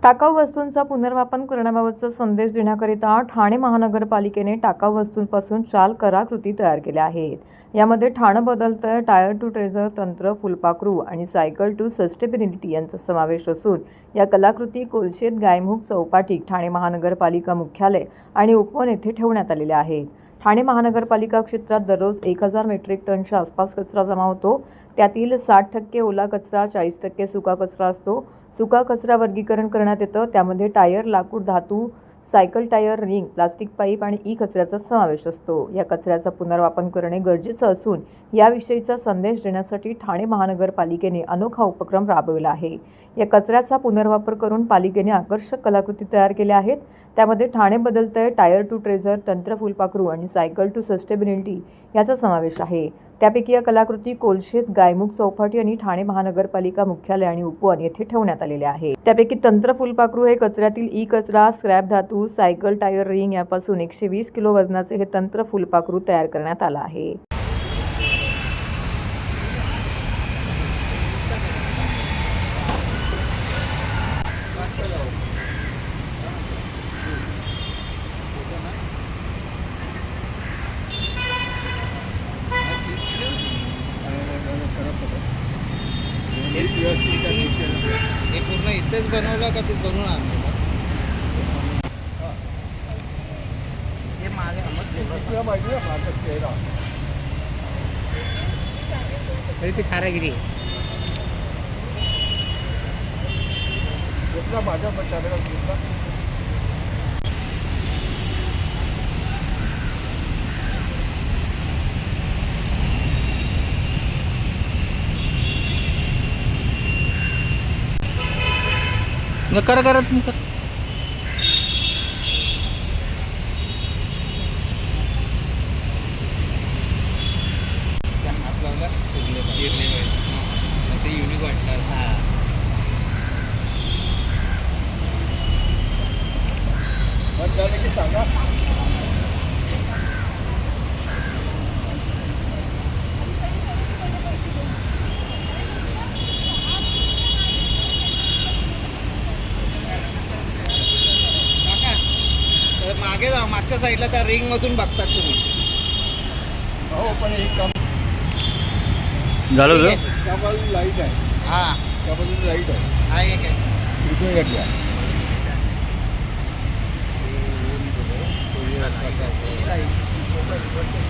टाकाऊ वस्तूंचा पुनर्वापर करण्याबाबतचा संदेश देण्याकरिता ठाणे महानगरपालिकेने टाकाऊ वस्तूंपासून 4 कलाकृती तयार केल्या आहेत. यामध्ये ठाणं बदलतंय, टायर टू ट्रेझर, तंत्र, फुलपाखरू आणि सायकल टू सस्टेनेबिलिटी यांचा समावेश असून या कलाकृती कोलशेत गायमुख चौपाटी, ठाणे महानगरपालिका मुख्यालय आणि उपवन येथे ठेवण्यात आलेल्या आहेत. ठाणे महानगरपालिका क्षेत्रात दररोज 1000 मेट्रिक टनच्या आसपास कचरा जमा होतो. त्यातील 60% ओला कचरा, 40% सुका कचरा असतो. सुका कचरा वर्गीकरण करण्यात येतं. त्यामध्ये टायर, लाकूड, धातू, cycle tyre, ring, plastic pipe आणि कचऱ्याचा समावेश असतो. या कचऱ्याचा पुनर्वापर करणे गरजेचं असून याविषयीचा संदेश देण्यासाठी ठाणे महानगरपालिकेने अनोखा उपक्रम राबवला आहे. या कचऱ्याचा पुनर्वापर करून पालिकेने आकर्षक कलाकृती तयार केल्या आहेत. त्यामध्ये ठाणे बदलतंय, टायर टू ट्रेझर, तंत्र, फुलपाखरू आणि सायकल टू सस्टेनेबिलिटी याचा समावेश आहे. त्यापैकी या कलाकृती कोलशेत गायमुख चौपाटी आणि ठाणे महानगरपालिका मुख्यालय आणि उपवन येथे ठेवण्यात आलेले आहे. त्यापैकी तंत्र फुलपाखरू हे कचऱ्यातील कचरा, स्क्रॅप धातू, सायकल टायर, रिंग यापासून 120 किलो वजनाचे हे तंत्र फुलपाखरू तयार करण्यात आलं आहे. हे पूर्ण इथेच बनवलं का ते बनवून आणलं? हे मागे ती कारागिरी माझ्या कर कर हात लावला फुगले गिरले पाहिजे ते युनिक वाटलं असं. सांगा मागे जाऊ, मागच्या साईडला त्या रिंग मधून बघतात तुम्ही. हो पण एक काम झालं लाईट आहे. हा त्यामध्ये लाईट आहे. हा एक आहे घ्या.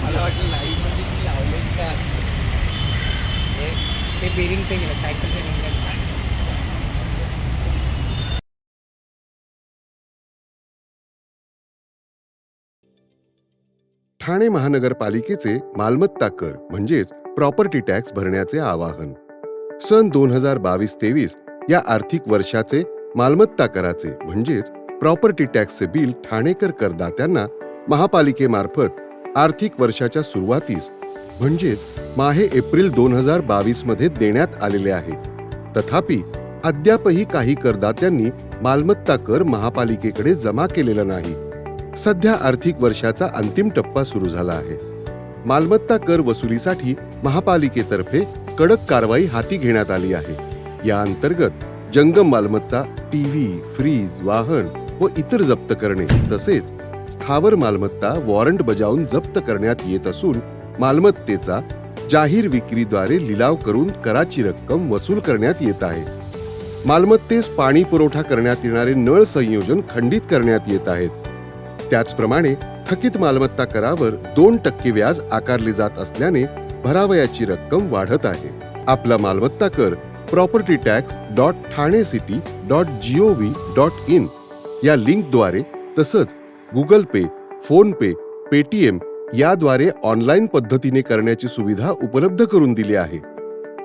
मला वाटलं लाईट मध्ये लावले का ते बेरिंग ते गेलं सायकल ते ठाणे महानगरपालिकेचे मालमत्ता कर म्हणजेच प्रॉपर्टी टॅक्स भरण्याचे आवाहन. सन 2022-23 या आर्थिक वर्षाचे मालमत्ता कराचे म्हणजेच प्रॉपर्टी टॅक्सचे बिल ठाणेकर करदात्यांना महापालिकेमार्फत आर्थिक वर्षाच्या सुरुवातीस म्हणजेच माहे एप्रिल 2022 मध्ये देण्यात आलेले आहे. तथापि अद्यापही काही करदात्यांनी मालमत्ता कर महापालिकेकडे जमा केलेला नाही. सध्या आर्थिक वर्षाचा अंतिम टप्पा सुरू झाला आहे. मालमत्ता कर वसुलीसाठी महापालिकेतर्फे कडक कारवाई हाती घेण्यात आली आहे. या अंतर्गत जंगम मालमत्ता, टीव्ही, फ्रीज, वाहन व इतर जप्त करणे तसेच स्थावर मालमत्ता वॉरंट बजावून जप्त करण्यात येत असून मालमत्तेचा जाहीर विक्रीद्वारे लिलाव करून कराची रक्कम वसूल करण्यात येत आहे. मालमत्तेस पाणी पुरवठा करण्यात येणारे नळ संयोजन खंडित करण्यात येत आहेत. त्याचप्रमाणे थकीत मालमत्ता करावर 2% व्याज आकारले जात असल्याने भरावयाची रक्कम वाढत आहे. आपला मालमत्ता कर propertytax.thanecity.gov.in या लिंकद्वारे तसंच गुगल पे, फोन पे, पेटीएम याद्वारे ऑनलाईन पद्धतीने करण्याची सुविधा उपलब्ध करून दिली आहे.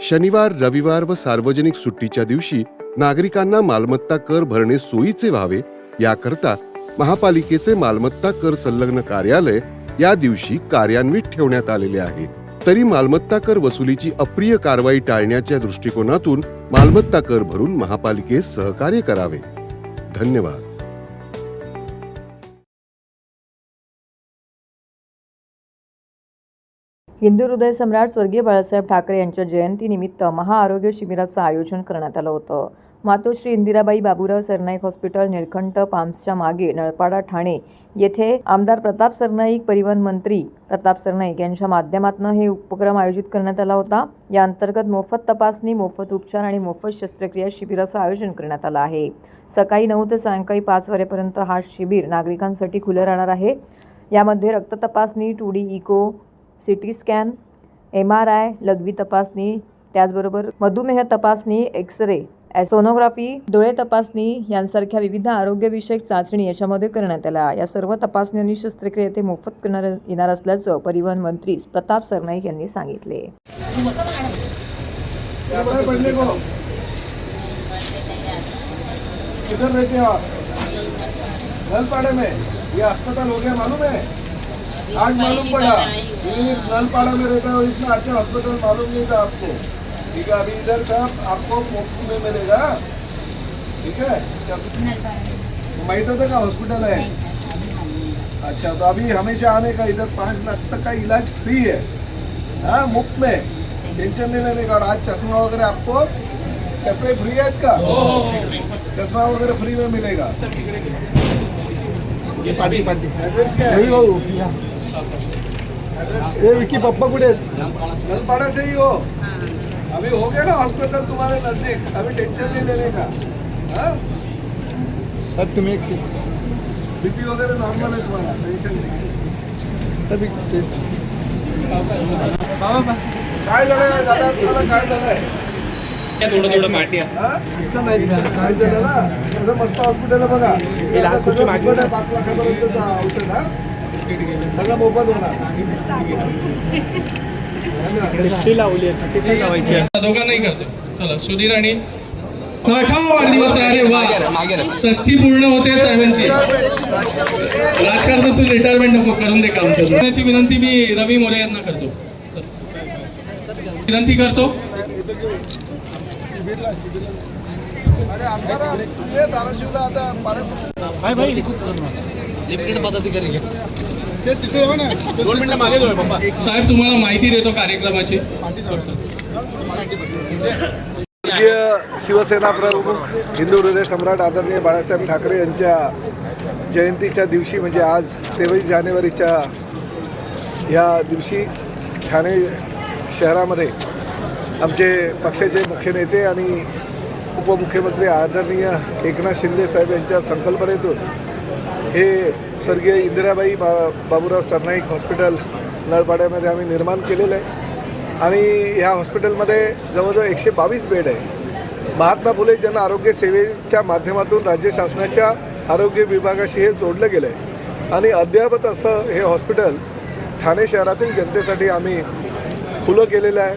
शनिवार, रविवार व सार्वजनिक सुट्टीच्या दिवशी नागरिकांना मालमत्ता कर भरणे सोयीचे व्हावे याकरता महापालिकेचे मालमत्ता कर संलग्न कार्यालय या दिवशी कार्यान्वित ठेवण्यात आलेले आहे. तरी मालमत्ता कर वसुलीची अप्रिय कारवाई टाळण्याच्या दृष्टिकोनातून मालमत्ता कर भरून महापालिकेस सहकार्य करावे. धन्यवाद. हिंदू हृदय सम्राट स्वर्गीय बाळासाहेब ठाकरे यांच्या जयंतीनिमित्त महाआरोग्य शिबिराचं आयोजन करण्यात आलं होतं. मातोश्री इंदिराबाई बाबूराव सरनाईक हॉस्पिटल निळकंठ पाम्सच्या मागे नळपाडा ठाणे येथे आमदार प्रताप सरनाईक, परिवहन मंत्री प्रताप सरनाईक यांच्या माध्यमातून हे उपक्रम आयोजित करण्यात आला होता. या अंतर्गत मोफत तपासणी, मोफत उपचार आणि मोफत शस्त्रक्रिया शिबिराचं आयोजन करण्यात आलं आहे. सकाळी 9 ते सायंकाळी 5 वाजेपर्यंत हा शिबिर नागरिकांसाठी खुलं राहणार आहे. यामध्ये रक्त तपासणी, 2D echo, CT scan, MRI, लघवी तपासणी, त्याचबरोबर मधुमेह तपासणी, एक्स-रे, सोनोग्राफी, डोळे तपासणी यांसारख्या विविध आरोग्यविषयक चाचणी याच्यामध्ये करण्यात आल्या. या सर्व तपासणी आणि शस्त्रक्रिया ते मोफत करण्यात येणार असल्याचं परिवहन मंत्री प्रताप सरनाईक यांनी सांगितले. किधर रहते हो आप? नलपाड़े में. ये अस्पताल हो गया मालूम है? आज मालूम पड़ा. नलपाड़ा में रहता है, इतना अच्छा अस्पताल मालूम नहीं था आपको. ठीक है, अभी इधर सब आपको मुफ्त में मिलेगा. ठीक है, माहित होता का हॉस्पिटल है? अच्छा, तो अभी हमेशा आने का. इधर 5 लाख तक का इलाज फ्री है, हाँ, मुफ्त में, टेंशन नहीं लेने का. और आज चश्मा वगैरह आपको, चश्मे फ्री है का? चश्मा वगैरह फ्री में मिलेगा. एड्रेस क्या है? ये विक्की पप्पा कुठे आहेत? नलपाड़ा से ही हो. अभी हो गया ना हॉस्पिटल तुम्हारे नजदीक. अभी टेंशन नहीं लेने का. हाँ, अब तुम्हें बीपी वगैरह नॉर्मल है तुम्हारा, टेंशन नहीं. काय झालं दादा, तुम्हाला काय झालंय? थोडं पाठी आहे. काय झालं ना, तसं मस्त हॉस्पिटल आहे बघा. सगळं मोफत आहे, 5 लाखापर्यंतचं औषध. हा, सगळं मोफत होणार. दोघांनाही करतो. चला, सुधीर आणि 6ठा वाढदिवस आहे. अरे वा, 60 पूर्ण होते साहेबांची. राजकारणातून रिटायरमेंट नको करून दे काम. त्याची विनंती मी रवी मोरे यांना करतो. विनंती करतो. अरे आमदार ये धाराशिवला आता साहेब तुम्हाला माहिती देतो कार्यक्रमाची. शिवसेना प्रमुख, हिंदू हृदय सम्राट आदरणीय बाळासाहेब ठाकरे यांच्या जयंतीच्या दिवशी, म्हणजे आज 23 जानेवारीच्या या दिवशी ठाणे शहरामध्ये आमचे पक्षाचे मुख्य नेते आणि उपमुख्यमंत्री आदरणीय एकनाथ शिंदे साहेब यांच्या संकल्पनेतून हे स्वर्गीय इंदिराबाई बाबूराव सरनाईक हॉस्पिटल नळपाड्यामध्ये आम्ही निर्माण केलेलं आहे. आणि ह्या हॉस्पिटलमध्ये जवळजवळ 122 बेड आहे. महात्मा फुले जन आरोग्य सेवेच्या माध्यमातून राज्य शासनाच्या आरोग्य विभागाशी हे जोडलं गेलं आहे. आणि अद्यावत असं हे हॉस्पिटल ठाणे शहरातील जनतेसाठी आम्ही खुलं केलेलं आहे.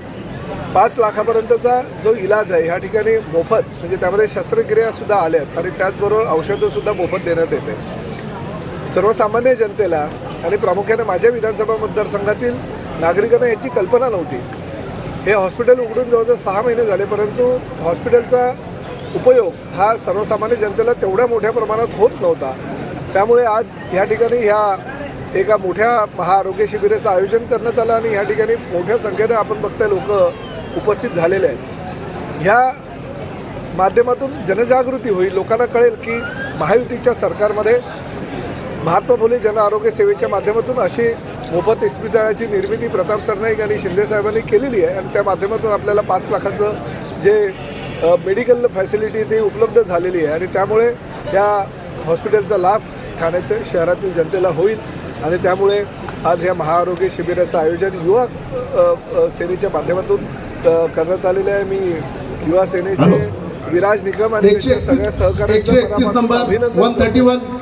5 लाखापर्यंतचा जो इलाज आहे ह्या ठिकाणी मोफत, म्हणजे त्यामध्ये शस्त्रक्रियासुद्धा आल्यात आणि त्याचबरोबर औषधंसुद्धा मोफत देण्यात येते. सर्वसामान्य जनतेला आणि प्रामुख्याने माझ्या विधानसभा मतदारसंघातील नागरिकांना याची कल्पना नव्हती. हे हॉस्पिटल उघडून जवळजवळ 6 महिने झाले, परंतु हॉस्पिटलचा उपयोग हा सर्वसामान्य जनतेला तेवढ्या मोठ्या प्रमाणात होत नव्हता. त्यामुळे आज ह्या ठिकाणी ह्या एका मोठ्या महाआरोग्य शिबिराचं आयोजन करण्यात आलं आणि ह्या ठिकाणी मोठ्या संख्येने आपण बघताय लोक उपस्थित झालेले आहेत. ह्या माध्यमातून जनजागृती होईल, लोकांना कळेल की महायुतीच्या सरकारमध्ये महात्मा फुले जन आरोग्य सेवेच्या माध्यमातून अशी मोफत इस्पितळाची निर्मिती प्रताप सरनाईक आणि शिंदे साहेबांनी केलेली आहे. आणि त्या माध्यमातून आपल्याला 5 लाखाचं जे मेडिकल फॅसिलिटी ती उपलब्ध झालेली आहे. आणि त्यामुळे या हॉस्पिटलचा लाभ ठाणे शहरातील जनतेला होईल. आणि त्यामुळे आज या महाआरोग्य शिबिराचं आयोजन युवा सेनेच्या माध्यमातून करण्यात आलेलं आहे. मी युवा सेनेचे विराज निकम आणि सगळ्या सहकार्यांचं अभिनंदन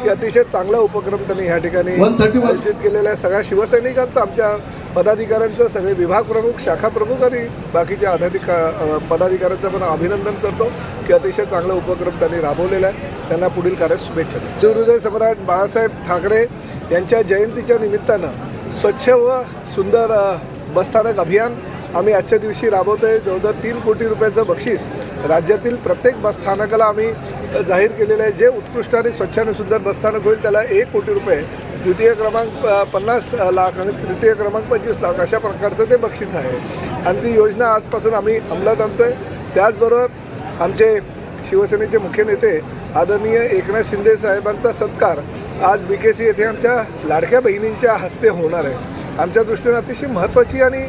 की अतिशय चांगला उपक्रम त्यांनी ह्या ठिकाणी आयोजित केलेला आहे. सगळ्या शिवसैनिकांचं, आमच्या पदाधिकाऱ्यांचं, सगळे विभाग प्रमुख, शाखा प्रमुख आणि बाकीच्या पदाधिकाऱ्यांचं पण अभिनंदन करतो की अतिशय चांगला उपक्रम त्यांनी राबवलेला आहे. त्यांना पुढील कार्यात शुभेच्छा. शिवहृदय सम्राट बाळासाहेब ठाकरे यांच्या जयंतीच्या निमित्तानं स्वच्छ व सुंदर बसस्थानक अभियान आम्ही आजच्या दिवशी राबवतो आहे. जवळजवळ 3 कोटी रुपयाचं बक्षीस राज्यातील प्रत्येक बसस्थानकाला आम्ही जाहीर केलेलं आहे. जे उत्कृष्ट आणि स्वच्छ आणि सुंदर बसस्थानक होईल त्याला 1 कोटी रुपये, द्वितीय क्रमांक 50 लाख आणि तृतीय क्रमांक 25 लाख अशा प्रकारचं ते बक्षीस आहे. आणि ती योजना आजपासून आम्ही अंमलात आणतो आहे. त्याचबरोबर आमचे शिवसेनेचे मुख्य नेते आदरणीय एकनाथ शिंदे साहेबांचा सत्कार आज BKC येथे आमच्या लाडक्या बहिणींच्या हस्ते होणार आहे. आमच्या दृष्टीने अतिशय महत्त्वाची आणि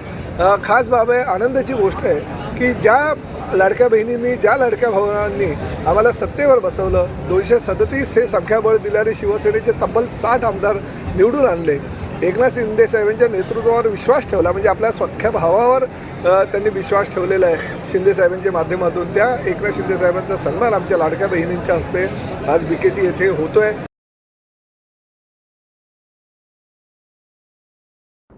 खास बाब आहे, आनंदाची गोष्ट आहे की ज्या लाडक्या बहिणींनी, ज्या लाडक्या भावांनी आम्हाला सत्तेवर बसवलं, 237 हे संख्याबळ दिल्याने शिवसेनेचे तब्बल 60 आमदार निवडून आणले, एकनाथ शिंदे साहेबांच्या नेतृत्वावर विश्वास ठेवला, म्हणजे आपल्या सख्ख्या भावावर त्यांनी विश्वास ठेवलेला आहे शिंदे साहेबांच्या माध्यमातून. त्या एकनाथ शिंदे साहेबांचा सन्मान आमच्या लाडक्या बहिणींच्या हस्ते आज BKC येथे होतोय.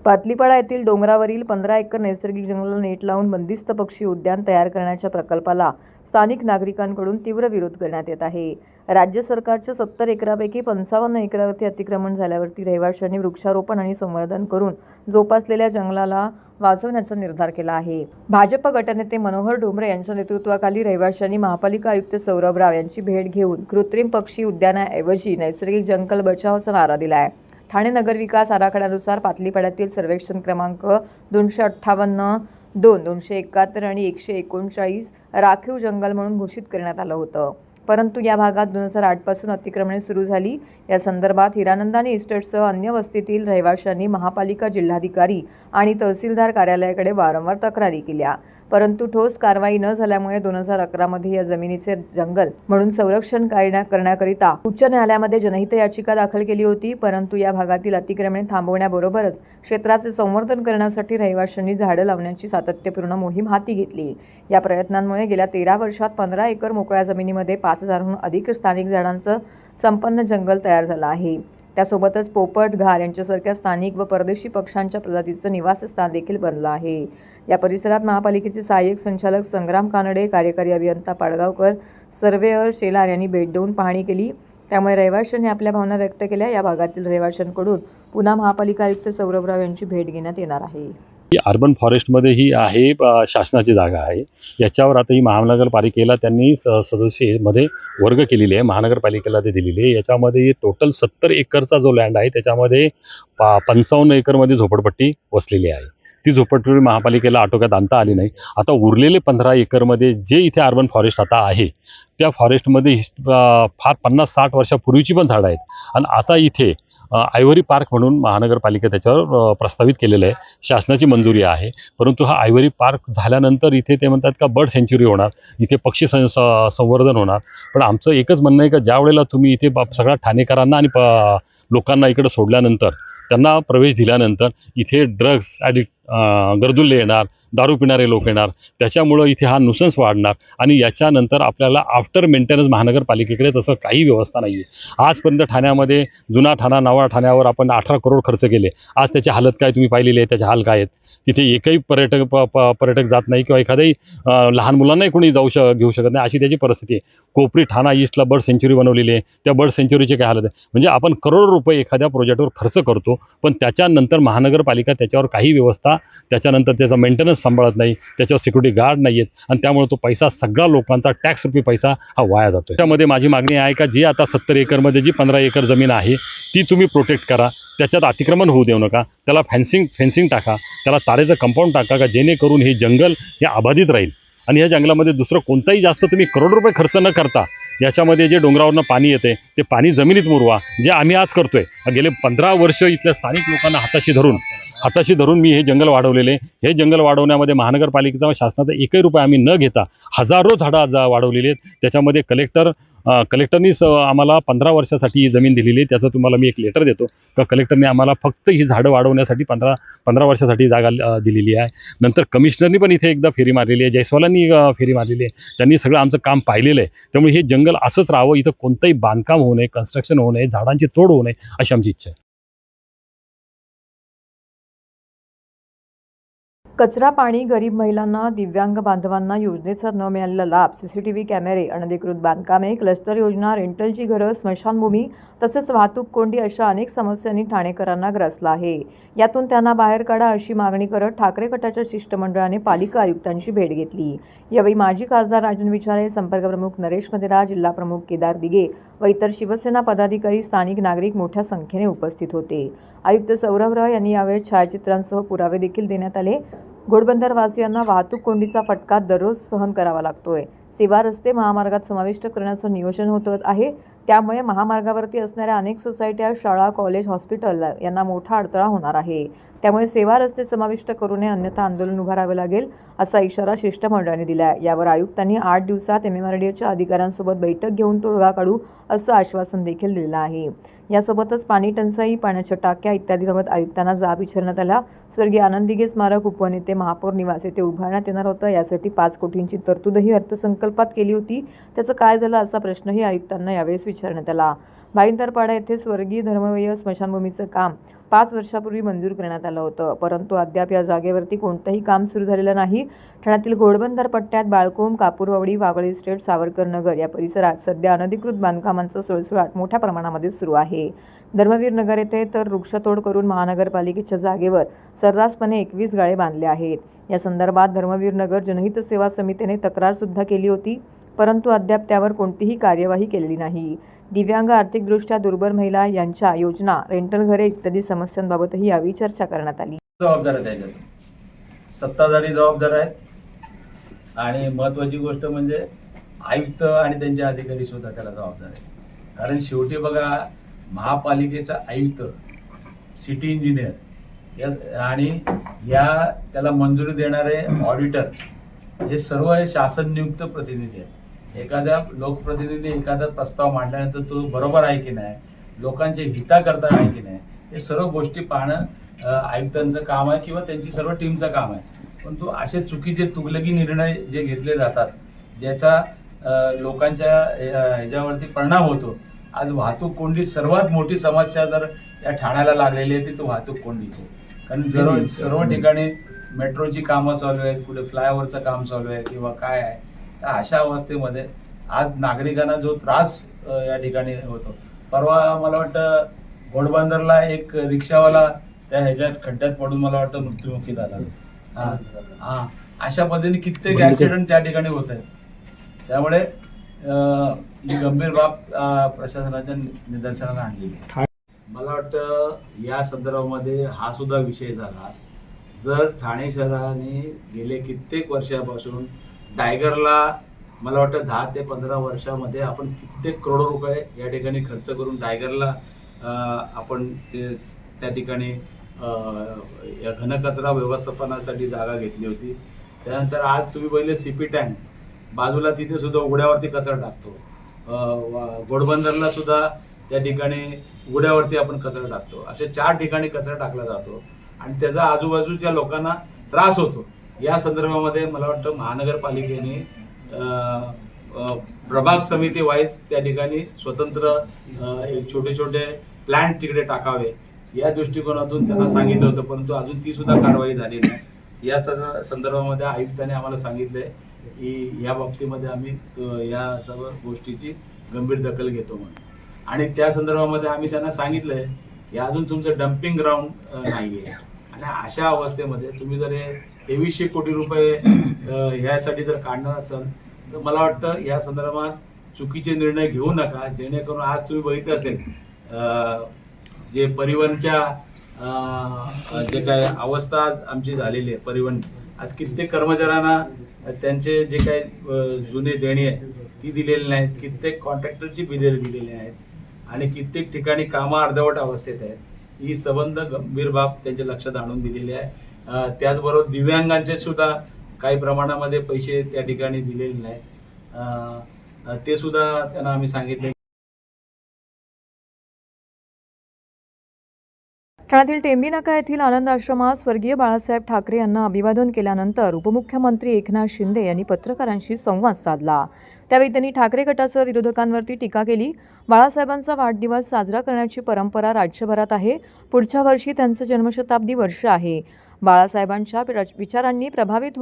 पातलीपाडा येथील डोंगरावरील 15 एकर नैसर्गिक जंगलाला नेट लावून बंदिस्त पक्षी उद्यान तयार करण्याच्या प्रकल्पाला स्थानिक नागरिकांकडून तीव्र विरोध करण्यात येत आहे. राज्य सरकारच्या 70 एकरापैकी 55 एकरावरती अतिक्रमण झाल्यावरती रहिवाशांनी वृक्षारोपण आणि संवर्धन करून जोपासलेल्या जंगलाला वाचवण्याचा निर्धार केला आहे. भाजप गटनेते मनोहर डोंबरे यांच्या नेतृत्वाखाली रहिवाशांनी महापालिका आयुक्त सौरभ राव यांची भेट घेऊन कृत्रिम पक्षी उद्यानाऐवजी नैसर्गिक जंगल बचावचा नारा दिला आहे. ठाणे नगर विकास आराखड्यानुसार पातलीपाड्यातील सर्वेक्षण क्रमांक 258, 271 आणि 139 राखीव जंगल म्हणून घोषित करण्यात आलं होतं. परंतु या भागात 2008 पासून अतिक्रमणे सुरू झाली. या संदर्भात हिरानंदानी इस्टेटसह अन्य वस्तीतील रहिवाशांनी महापालिका, जिल्हाधिकारी आणि तहसीलदार कार्यालयाकडे वारंवार तक्रारी केल्या, परंतु ठोस कारवाई न झाल्यामुळे 2011 मध्ये या जमिनीचे जंगल म्हणून संरक्षण करण्याकरिता उच्च न्यायालयामध्ये जनहित याचिका दाखल केली होती. परंतु या भागातील अतिक्रमणे थांबवण्याबरोबरच क्षेत्राचे संवर्धन करण्यासाठी रहिवाशांनी झाडं लावण्याची सातत्यपूर्ण मोहीम हाती घेतली. या प्रयत्नांमुळे गेल्या 13 वर्षात 15 एकर मोकळ्या जमिनीमध्ये 5000हून अधिक स्थानिक झाडांचं संपन्न जंगल तयार झालं आहे. त्यासोबतच पोपट, घार यांच्यासारख्या स्थानिक व परदेशी पक्ष्यांच्या प्रजातीचं निवासस्थान देखील बनलं आहे. या परिसरात महापालिकेचे सहाय्यक संचालक संग्राम कानडे, कार्यकारी अभियंता पाडगावकर, सर्वेअर शेलार यांनी भेट देऊन पाहणी केली. त्यामुळे रहिवाशांनी आपल्या भावना व्यक्त केल्या. या भागातील रहिवाशांकडून पुन्हा महापालिका आयुक्त सौरभ राव यांची भेट घेण्यात येणार आहे. अर्बन फॉरेस्टमध्ये ही आहे शासनाची जागा आहे. याच्यावर आता ही महानगरपालिकेला त्यांनी सदस्यमध्ये वर्ग केलेली आहे, महानगरपालिकेला ते दिलेली आहे. याच्यामध्ये टोटल 70 एकरचा जो लँड आहे त्याच्यामध्ये 55 एकरमध्ये झोपडपट्टी वसलेली आहे. ती झोपडपट्टी महापालिकेला आटोक्यात आणता आली नाही. आता उरलेले 15 एकरमध्ये जे इथे अर्बन फॉरेस्ट आता आहे त्या फॉरेस्टमध्ये फार 50-60 वर्षापूर्वीची पण झाडं आहेत आणि आता इथे आयव्हरी पार्क म्हणून महानगरपालिका त्याच्यावर प्रस्तावित केलेलं आहे. शासनाची मंजुरी आहे. परंतु हा आयव्हरी पार्क झाल्यानंतर इथे ते म्हणतात का बर्ड सेंच्युरी होणार, इथे पक्षी संवर्धन होणार. पण आमचं एकच म्हणणं आहे का ज्या वेळेला तुम्ही इथे सगळ्या ठाणेकरांना आणि लोकांना इकडं सोडल्यानंतर, त्यांना प्रवेश दिल्यानंतर इथे ड्रग्स ॲडिक्ट गरजुल्ले येणार, दारू पिणारे लोक येणार, त्याच्यामुळं इथे हा नुसन्स वाढणार आणि याच्यानंतर आपल्याला आफ्टर मेंटेनन्स महानगरपालिकेकडे तसं काही व्यवस्था नाही आहे. आजपर्यंत ठाण्यामध्ये जुना ठाणा, नवा ठाण्यावर आपण 18 करोड खर्च केले. आज त्याची हालत काय तुम्ही पाहिलेली आहे, त्याचे हाल काय आहेत. तिथे एकही पर्यटक जात नाही किंवा एखाद्याही लहान मुलांनाही कोणी घेऊ शकत नाही, अशी त्याची परिस्थिती आहे. कोपरी ठाणा ईस्टला बर्ड सेंच्युरी बनवलेली आहे. त्या बर्ड सेंच्युरीची काय हालत आहे. म्हणजे आपण करोड रुपये एखाद्या प्रोजेक्टवर खर्च करतो, पण त्याच्यानंतर महानगरपालिका त्याच्यावर काही व्यवस्था, त्याच्यानंतर त्याचा मेंटेनन्स सांभाळत नाही, त्याच्यावर सिक्युरिटी गार्ड नाही आहेत आणि त्यामुळे तो पैसा सगळा लोकांचा टॅक्स रुपी पैसा हा वाया जातो. त्यामध्ये माझी मागणी आहे का जी आता 70 एकरमध्ये जी 15 एकर जमीन आहे ती तुम्ही प्रोटेक्ट करा. त्याच्यात अतिक्रमण होऊ देऊ नका. त्याला फेन्सिंग टाका, त्याला तारेचं कंपाऊंड टाका का जेणेकरून हे जंगल हे अबाधित राहील. आणि या जंगलामध्ये दुसरं कोणताही जास्त तुम्ही करोड रुपये खर्च न करता याच्यामध्ये जे डोंगरावरनं पाणी येते ते पाणी जमिनीत मुरवा, जे आम्ही आज करतोय. गेले 15 वर्ष इथल्या स्थानिक लोकांना हाताशी धरून मी हे जंगल वाढवलेले. हे जंगल वाढवण्यामध्ये महानगरपालिकेचा शासनाचा एकही रुपया आम्ही न घेता हजारो झाडं वाढवलेली आहेत. त्याच्यामध्ये कलेक्टरनीच आम्हाला 15 वर्षासाठी ही जमीन दिलेली आहे. त्याचं तुम्हाला मी एक लेटर देतो का कलेक्टरने आम्हाला फक्त ही झाडं वाढवण्यासाठी 15 वर्षासाठी जागा दिलेली आहे. नंतर कमिशनरनी पण इथे एकदा फेरी मारलेली आहे, जयस्वालांनी फेरी मारलेली आहे. त्यांनी सगळं आमचं काम पाहिलेलं आहे. त्यामुळे हे जंगल असंच राहावं, इथं कोणतंही बांधकाम होऊ नये, कन्स्ट्रक्शन होऊ नये, झाडांची तोड होऊ नये अशी आमची इच्छा आहे. कचरा पाणी, गरीब महिलांना, दिव्यांग बांधवांना योजनेचा न मिळालेला लाभ, CCTV कॅमेरे, अनधिकृत बांधकामे, क्लस्टर योजना, रेंटलची घरं, स्मशानभूमी तसेच वाहतूक कोंडी अशा अनेक समस्यांनी ठाणेकरांना ग्रासला आहे. यातून त्यांना बाहेर काढा अशी मागणी करत ठाकरे गटाच्या शिष्टमंडळाने पालिका आयुक्तांची भेट घेतली. यावेळी माजी खासदार राजन विचारे, संपर्कप्रमुख नरेश मदेरा, जिल्हाप्रमुख केदार दिघे व इतर शिवसेना पदाधिकारी, स्थानिक नागरिक मोठ्या संख्येने उपस्थित होते. आयुक्त सौरभ राव यांनी यावेळी छायाचित्रांसह पुरावे देखील देण्यात आले. घोडबंदरवासियांना वाहतूक कोंडीचा फटका दररोज सहन करावा लागतोय. सेवा रस्ते महामार्गात समाविष्ट करण्याचं नियोजन होत आहे. त्यामुळे महामार्गावरती असणाऱ्या अनेक सोसायट्या, शाळा, कॉलेज, हॉस्पिटल यांना मोठा अडथळा होणार आहे. त्यामुळे सेवा रस्ते समाविष्ट करू नये, अन्यथा आंदोलन उभारावे लागेल असा इशारा शिष्टमंडळाने दिला आहे. यावर आयुक्तांनी 8 दिवसात MMRDAच्या अधिकाऱ्यांसोबत बैठक घेऊन तोडगा काढू असं आश्वासन देखील दिलेलं आहे. यासोबतच पाणी टंचाई, पाण्याच्या टाक्या इत्यादीबाबत आयुक्तांना जाब विचारण्यात आला. स्वर्गीय आनंद दिघे स्मारक उपवनेते महापौर निवास येथे उभारण्यात येणार होतं. यासाठी 5 कोटींची तरतूदही अर्थसंकल्पात केली होती. त्याचं काय झालं असा प्रश्नही आयुक्तांना यावेळेस विचारण्यात आला. भाईंदरपाडा येथे स्वर्गीय धर्मवीय स्मशानभूमीचं काम 5 वर्षापूर्वी मंजूर करण्यात आलं होतं, परंतु अद्याप या जागेवरती कोणतंही काम सुरू झालेलं नाही. ठाण्यातील घोडबंदर पट्ट्यात बाळकोम, कापूरवाडी, वागळे इस्टेट, सावरकर नगर या परिसरात सध्या अनधिकृत बांधकामांचं सुळसुळाट मोठ्या प्रमाणामध्ये सुरू आहे. धर्मवीर नगर येथे तर वृक्षतोड करून महानगरपालिकेच्या जागेवर सर्रासपणे 21 गाळे बांधले आहेत. या संदर्भात धर्मवीर नगर जनहित सेवा समितीने तक्रार सुद्धा केली होती, परंतु अद्याप त्यावर कोणतीही कार्यवाही केलेली नाही. दिव्यांग, आर्थिकदृष्ट्या दुर्बल महिला यांच्या योजना, रेंटल घरे इत्यादी समस्यांबाबतही यावेळी चर्चा करण्यात आली. जबाबदार आहेत त्याच्यात सत्ताधारी जबाबदार आहेत आणि महत्त्वाची गोष्ट म्हणजे आयुक्त आणि त्यांचे अधिकारी सुद्धा त्याला जबाबदार आहेत. कारण शेवटी बघा, महापालिकेचा आयुक्त, सिटी इंजिनियर आणि त्याला मंजुरी देणारे ऑडिटर हे सर्व हे शासन नियुक्त प्रतिनिधी आहेत. एखाद्या लोकप्रतिनिधी एखादा प्रस्ताव मांडल्यानंतर तो बरोबर आहे की नाही, लोकांच्या हिताकरता आहे की नाही, हे सर्व गोष्टी पाहणं आयुक्तांचं काम आहे किंवा त्यांची सर्व टीमचं काम आहे. परंतु असे चुकीचे तुगलकी निर्णय जे घेतले जातात, ज्याचा लोकांच्या ह्याच्यावरती परिणाम होतो. आज वाहतूक कोंडी सर्वात मोठी समस्या जर या ठाण्याला लागलेली आहे ती तो वाहतूक कोंडीची. कारण सर्व ठिकाणी मेट्रोची कामं चालू आहेत, कुठे फ्लायओव्हरचं काम चालू आहे किंवा काय आहे. तर अशा अवस्थेमध्ये आज नागरिकांना जो त्रास या ठिकाणी होतो. परवा मला वाटतं घोडबंदरला एक रिक्षावाला त्या ह्याच्यात खड्ड्यात पडून मला वाटतं मृत्युमुखी झाला. अशा पद्धतीने कित्येक ऍक्सिडेंट त्या ठिकाणी होत आहेत. त्यामुळे ही गंभीर बाब प्रशासनाच्या निदर्शनाला आणलेली आहे. मला वाटतं या संदर्भामध्ये हा सुद्धा विषय झाला. जर ठाणे शहराने गेले कित्येक वर्षापासून टायगरला मला वाटतं 10 ते 15 वर्षामध्ये आपण कित्येक करोडो रुपये या ठिकाणी खर्च करून टायगरला आपण त्या ठिकाणी घनकचरा व्यवस्थापनासाठी जागा घेतली होती. त्यानंतर आज तुम्ही पहिले CP टँक बाजूला तिथे सुद्धा उघड्यावरती कचरा टाकतो. घोडबंदरला सुद्धा त्या ठिकाणी उघड्यावरती आपण कचरा टाकतो. असे 4 ठिकाणी कचरा टाकला जातो आणि त्याचा आजूबाजूच्या लोकांना त्रास होतो. या संदर्भामध्ये मला वाटतं महानगरपालिकेने प्रभाग समिती वाईज त्या ठिकाणी स्वतंत्र छोटे छोटे प्लॅन्ट तिकडे टाकावे या दृष्टिकोनातून त्यांना सांगितलं होतं, परंतु अजून ती सुद्धा कारवाई झाली नाही. या संदर्भामध्ये आयुक्तांनी आम्हाला सांगितलंय की या बाबतीमध्ये आम्ही या सर्व गोष्टीची गंभीर दखल घेतो म्हणून. आणि त्या संदर्भामध्ये आम्ही त्यांना सांगितलंय की अजून तुमचं डम्पिंग ग्राउंड नाहीये आणि अशा अवस्थेमध्ये तुम्ही जर 2300 कोटी रुपये ह्यासाठी जर काढणार असाल तर मला वाटतं या संदर्भात चुकीचे निर्णय घेऊ नका. जेणेकरून आज तुम्ही बघितलं असेल जे परिवहनच्या जे काय अवस्था आमची झालेली आहे, परिवहन आज कित्येक कर्मचाऱ्यांना त्यांचे जे काही जुने देणी आहे ती दिलेली नाहीत, कित्येक कॉन्ट्रॅक्टरची बिले दिलेली आहेत आणि कित्येक ठिकाणी कामं अर्धवट अवस्थेत आहेत. ही संबंध गंभीर बाब त्यांच्या लक्षात आणून दिलेली आहे. त्याचबरोबर दिव्यांगांचे सुद्धा काही प्रमाणामध्ये पैसे त्या ठिकाणी दिलेले नाहीत, ते सुद्धा त्यांना आम्ही सांगितले. ठाण्यातील टेंबी नाका येथील आनंद आश्रमात स्वर्गीय बाळासाहेब ठाकरे यांना अभिवादन केल्यानंतर उपमुख्यमंत्री एकनाथ शिंदे यांनी पत्रकारांशी संवाद साधला. त्यावेळी त्यांनी ठाकरे गटासह विरोधकांवरती टीका केली. बाळासाहेबांचा वाढदिवस साजरा करण्याची परंपरा राज्यभरात आहे. पुढच्या वर्षी त्यांचं जन्मशताब्दी वर्ष आहे. बाळासाहेबांच्या विचारांनी प्रभावित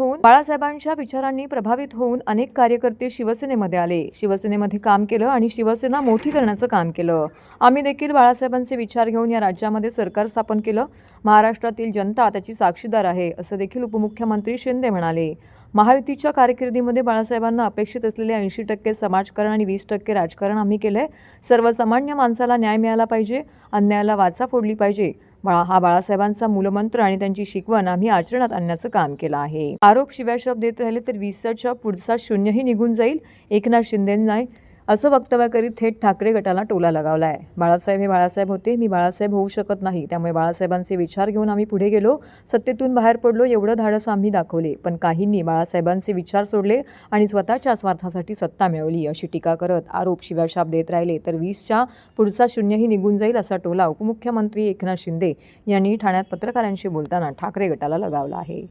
होऊन अनेक कार्यकर्ते शिवसेनेमध्ये आले. शिवसेनेमध्ये काम केलं आणि शिवसेना मोठी करण्याचं काम केलं. आम्ही देखील बाळासाहेबांचे विचार घेऊन या राज्यामध्ये सरकार स्थापन केलं. महाराष्ट्रातील जनता त्याची साक्षीदार आहे, असं देखील उपमुख्यमंत्री शिंदे म्हणाले. महायुतीच्या कारकिर्दीमध्ये बाळासाहेबांना अपेक्षित असलेले 80% समाजकारण आणि 20% राजकारण आम्ही केलंय. सर्वसामान्य माणसाला न्याय मिळाला पाहिजे, अन्यायाला वाचा फोडली पाहिजे. हा बाळासाहेबांचा मूलमंत्र आणि त्यांची शिकवण आम्ही आचरणात आणण्याचं काम केलं आहे. आरोप शिव्याशाप देत राहिले तर 20च्या पुढचा शून्यही निघून जाईल. एकनाथ शिंदेंना असं वक्तव्य करीत थेट ठाकरे गटाला टोला लगावला आहे. बाळासाहेब हे बाळासाहेब होते, मी बाळासाहेब होऊ शकत नाही. त्यामुळे बाळासाहेबांचे विचार घेऊन आम्ही पुढे गेलो, सत्तेतून बाहेर पडलो. एवढं धाडस आम्ही दाखवले. पण काहींनी बाळासाहेबांचे विचार सोडले आणि स्वतःच्या स्वार्थासाठी सत्ता मिळवली, अशी टीका करत आरोप शिव्याशाप देत राहिले तर 20च्या पुढचा शून्यही निघून जाईल, असा टोला उपमुख्यमंत्री एकनाथ शिंदे यांनी ठाण्यात पत्रकारांशी बोलताना ठाकरे गटाला लगावला आहे.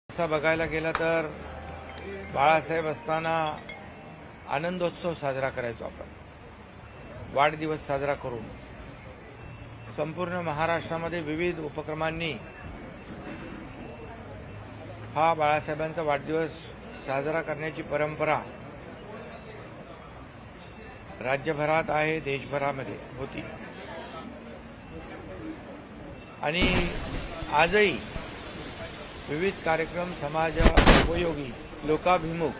असं बघायला गेलं तर बाळासाहेब असताना आनंदोत्सव साजरा करायचो आपण, वाढदिवस साजरा करून संपूर्ण महाराष्ट्रामध्ये विविध उपक्रमांनी हा बाळासाहेबांचा वाढदिवस साजरा करण्याची परंपरा राज्यभरात आहे, देशभरामध्ये होती आणि आजही विविध कार्यक्रम समाज उपयोगी लोकाभिमुख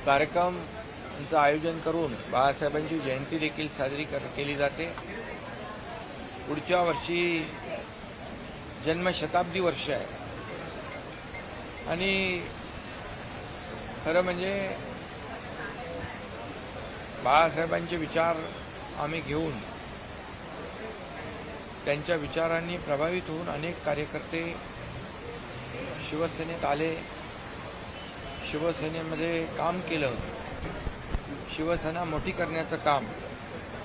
कार्यक्रमांचं आयोजन करून बाळासाहेबांची जयंती देखील साजरी केली जाते. पुढच्या वर्षी जन्मशताब्दी वर्ष आहे आणि खरं म्हणजे बाळासाहेबांचे विचार आम्ही घेऊन त्यांच्या विचारांनी प्रभावित होऊन अनेक कार्यकर्ते शिवसेनेत आले, शिवसेनेमध्ये काम केलं. शिवसेना मोठी करण्याचं काम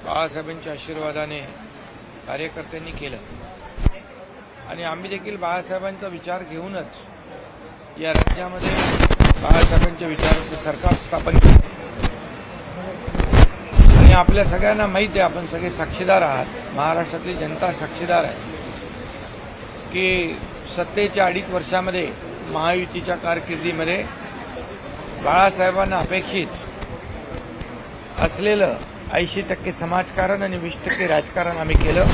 बाळासाहेबांच्या आशीर्वादाने कार्यकर्त्यांनी केलं आणि आम्ही देखील बाळासाहेबांचा विचार घेऊनच या राज्यामध्ये बाळासाहेबांच्या विचाराचं सरकार स्थापन केलं आणि आपल्या सगळ्यांना माहीत आहे, आपण सगळे साक्षीदार आहात, महाराष्ट्रातली जनता साक्षीदार आहे की सत्तेच्या 2.5 वर्षामध्ये महायुतीच्या कारकिर्दीमध्ये बाळासाहेबांना अपेक्षित असलेलं 80% समाजकारण आणि 20% राजकारण आम्ही केलं.